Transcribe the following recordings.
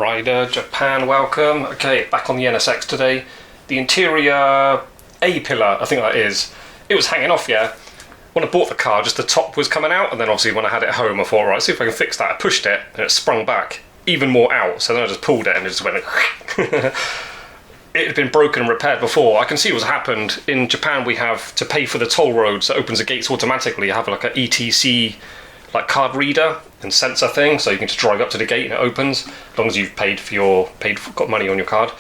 Rider, Japan, welcome. Okay, back on the NSX today. The interior A-pillar, I think that is, it was hanging off, yeah. When I bought the car, just the top was coming out, and then obviously when I had it home, I thought, right, see if I can fix that. I pushed it, and it sprung back even more out, so then I just pulled it, and it just went It had been broken and repaired before. I can see what's happened. In Japan, we have, to pay for the toll roads, that opens the gates automatically. You have like an ETC like card reader and sensor thing, so you can just drive up to the gate and it opens, as long as you've got money on your card.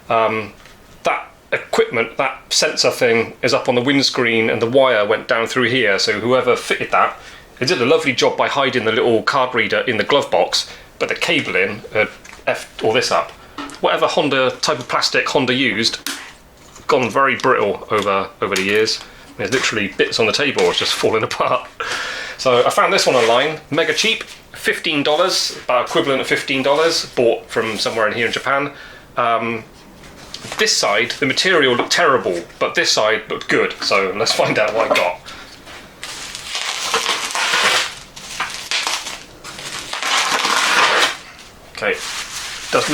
That equipment, that sensor thing, is up on the windscreen, and the wire went down through here, so whoever fitted that, they did a lovely job by hiding the little card reader in the glove box, but the cabling had effed all this up. Whatever type of plastic Honda used, gone very brittle over the years. There's literally bits on the table, it's just falling apart. So I found this one online, mega cheap, $15, about equivalent of $15, bought from somewhere in here in Japan. This side, the material looked terrible, but this side looked good, so let's find out what I got. Okay, does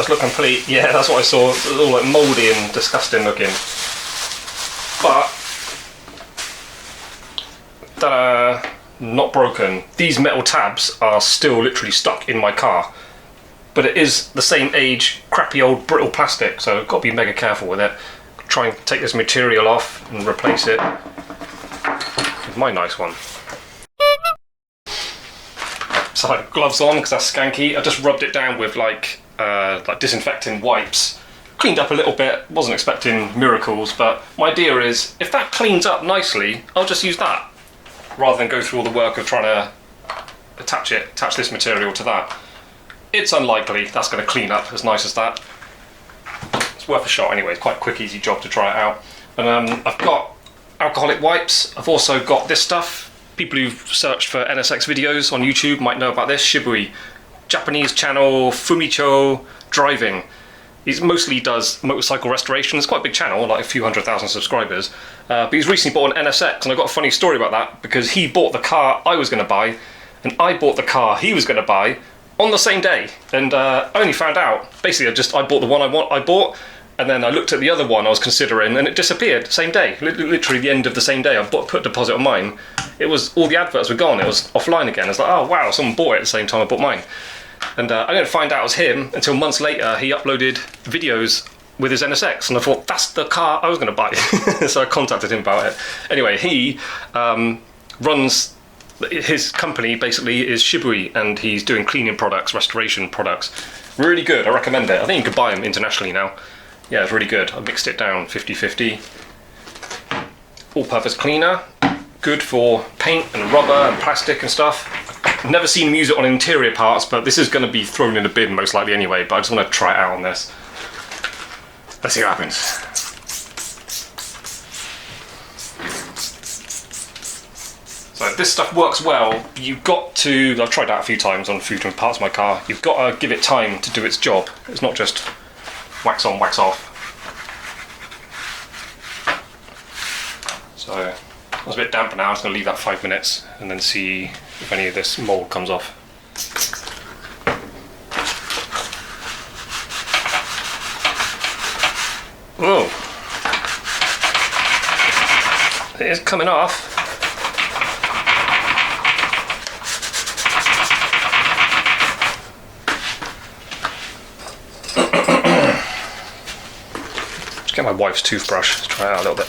look complete. Yeah, that's what I saw. It's all like mouldy and disgusting looking. But not broken. These metal tabs are still literally stuck in my car. But it is the same age, crappy old brittle plastic, so I've got to be mega careful with it. Try and take this material off and replace it with my nice one. So gloves on because that's skanky. I just rubbed it down with like disinfecting wipes. Cleaned up a little bit, wasn't expecting miracles, but my idea is if that cleans up nicely, I'll just use that rather than go through all the work of trying to attach this material to that. It's unlikely that's going to clean up as nice as that. It's worth a shot anyway, it's quite a quick, easy job to try it out. And I've got alcoholic wipes, I've also got this stuff. People who've searched for NSX videos on YouTube might know about this, Shibui. Japanese channel, Fumicho Driving. He mostly does motorcycle restoration. It's quite a big channel, like a few 100,000 subscribers. But he's recently bought an NSX, and I've got a funny story about that, because he bought the car I was going to buy, and I bought the car he was going to buy on the same day. And I only found out, basically I bought the one I bought, and then I looked at the other one I was considering, and it disappeared, same day. Literally the end of the same day. I put a deposit on mine. It was, all the adverts were gone, it was offline again. It's like, oh wow, someone bought it at the same time I bought mine. And I didn't find out it was him until months later. He uploaded videos with his NSX, and I thought, that's the car I was going to buy. So I contacted him about it. Anyway, he runs, his company basically is Shibui, and he's doing cleaning products, restoration products. Really good, I recommend it. I think you could buy them internationally now. Yeah, it's really good. I mixed it down 50-50. All-purpose cleaner, good for paint and rubber and plastic and stuff. I've never seen him use it on interior parts, but this is going to be thrown in a bin most likely anyway, but I just want to try it out on this. Let's see what happens. So this stuff works well. You've got to, I've tried out a few times on a few different parts of my car, you've got to give it time to do its job. It's not just wax on, wax off. So I was a bit damp now, I'm just going to leave that 5 minutes and then see if any of this mould comes off. Oh, it is coming off. Just get my wife's toothbrush, let's try it out a little bit.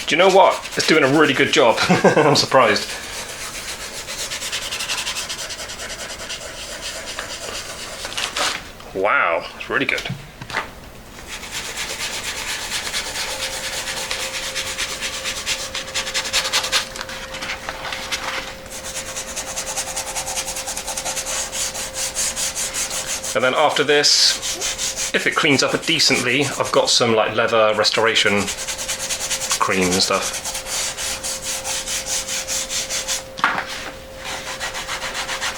Do you know what? It's doing a really good job. I'm surprised. Wow, it's really good. And then after this, if it cleans up decently, I've got some like leather restoration cream and stuff.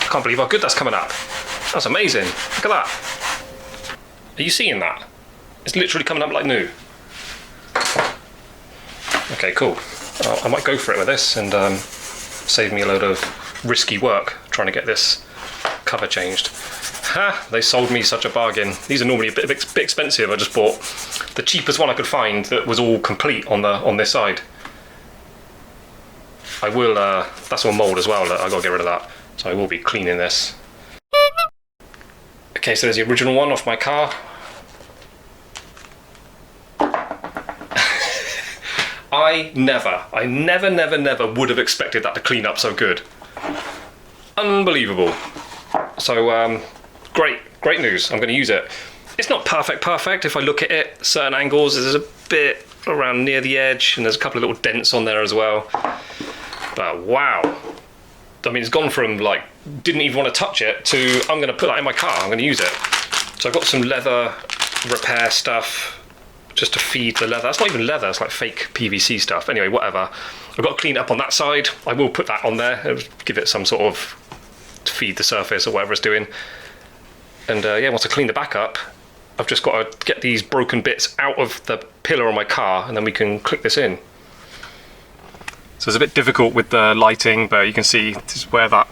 I can't believe how good that's coming up. That's amazing. Look at that. Are you seeing that? It's literally coming up like new. Okay, cool. I might go for it with this and save me a load of risky work trying to get this cover changed. Ha! They sold me such a bargain. These are normally a bit expensive. I just bought the cheapest one I could find that was all complete on this side. I will, that's all mould as well, I gotta get rid of that. So I will be cleaning this. Okay, so there's the original one off my car. I never would have expected that to clean up so good. Unbelievable. So, great news. I'm going to use it. It's not perfect. If I look at it, certain angles, there's a bit around near the edge, and there's a couple of little dents on there as well. But wow. I mean, it's gone from like, didn't even want to touch it, to I'm going to put that in my car, I'm going to use it. So I've got some leather repair stuff, just to feed the leather. That's not even leather, it's like fake PVC stuff. Anyway, whatever. I've got to clean it up on that side. I will put that on there, give it some sort of, to feed the surface or whatever it's doing. And yeah, once I clean the back up, I've just got to get these broken bits out of the pillar on my car, and then we can click this in. So it's a bit difficult with the lighting, but you can see this is where that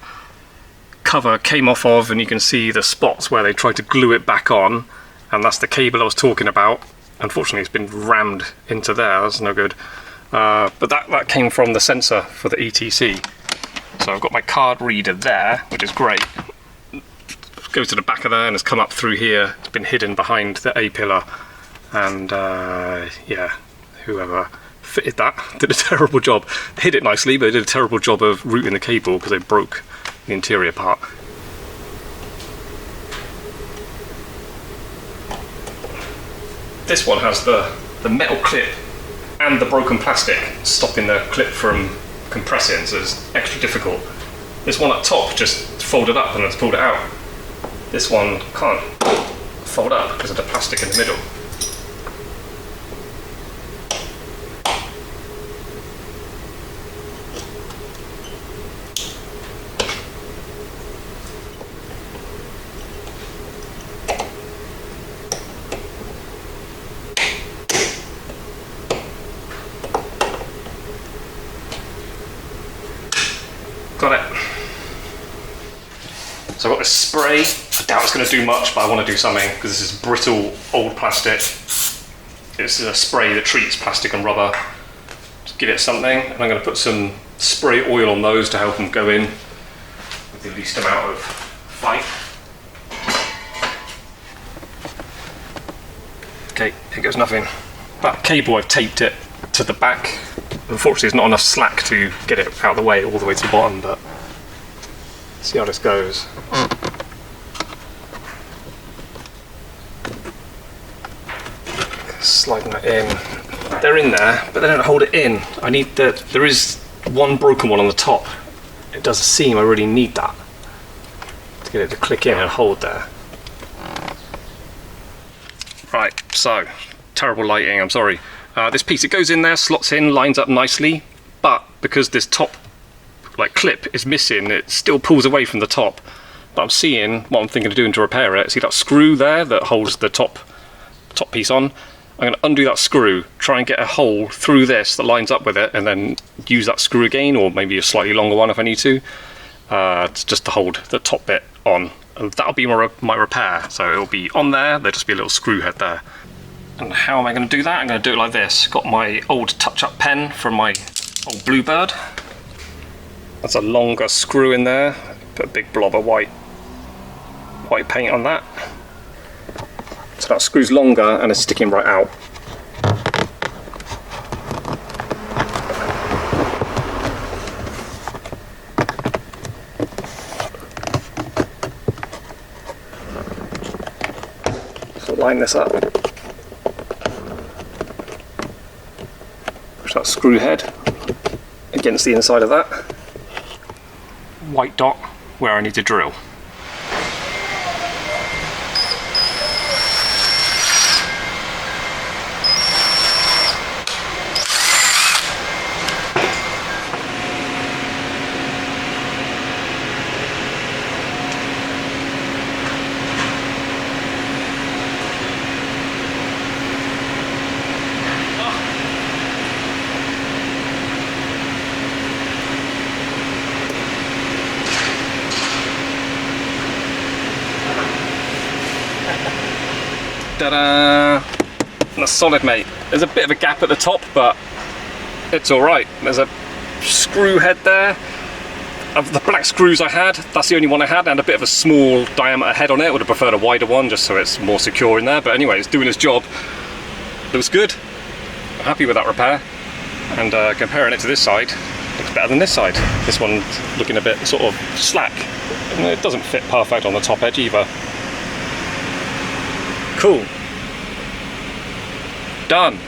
cover came off of, and you can see the spots where they tried to glue it back on, and that's the cable I was talking about. Unfortunately, it's been rammed into there. That's no good. But that came from the sensor for the ETC. So I've got my card reader there, which is great. Goes to the back of there and has come up through here. It's been hidden behind the A pillar, and yeah, whoever fitted that did a terrible job. They hid it nicely, but they did a terrible job of routing the cable because they broke the interior part. This one has the metal clip and the broken plastic stopping the clip from compressing, so it's extra difficult. This one up top just folded up and it's pulled it out. This one can't fold up because of the plastic in the middle. Got it. So I've got this spray. I doubt it's going to do much, but I want to do something because this is brittle old plastic. It's a spray that treats plastic and rubber. Just give it something, and I'm going to put some spray oil on those to help them go in with the least amount of fight. Okay, here goes nothing. That cable, I've taped it to the back. Unfortunately, there's not enough slack to get it out of the way all the way to the bottom, but see how this goes. Sliding that in. They're in there, but they don't hold it in. I need there is one broken one on the top. It does a seam, I really need that to get it to click in and hold there. Right, so, terrible lighting, I'm sorry. This piece, it goes in there, slots in, lines up nicely, but because this top clip is missing, it still pulls away from the top. But I'm seeing what I'm thinking of doing to repair it. See that screw there that holds the top piece on? I'm going to undo that screw, try and get a hole through this that lines up with it, and then use that screw again, or maybe a slightly longer one if I need to, just to hold the top bit on. And that'll be my repair. So it'll be on there, there'll just be a little screw head there. And how am I going to do that? I'm going to do it like this. Got my old touch-up pen from my old Bluebird. That's a longer screw in there. Put a big blob of white paint on that. So that screw's longer and it's sticking right out. So line this up. Push that screw head against the inside of that. White dot where I need to drill. Ta-da! That's solid, mate. There's a bit of a gap at the top, but it's alright. There's a screw head there. Of the black screws I had, that's the only one I had, and a bit of a small diameter head on it. I would have preferred a wider one just so it's more secure in there, but anyway, it's doing its job. Looks good. I'm happy with that repair. And comparing it to this side, looks better than this side. This one's looking a bit sort of slack. And it doesn't fit perfect on the top edge either. Cool. Done.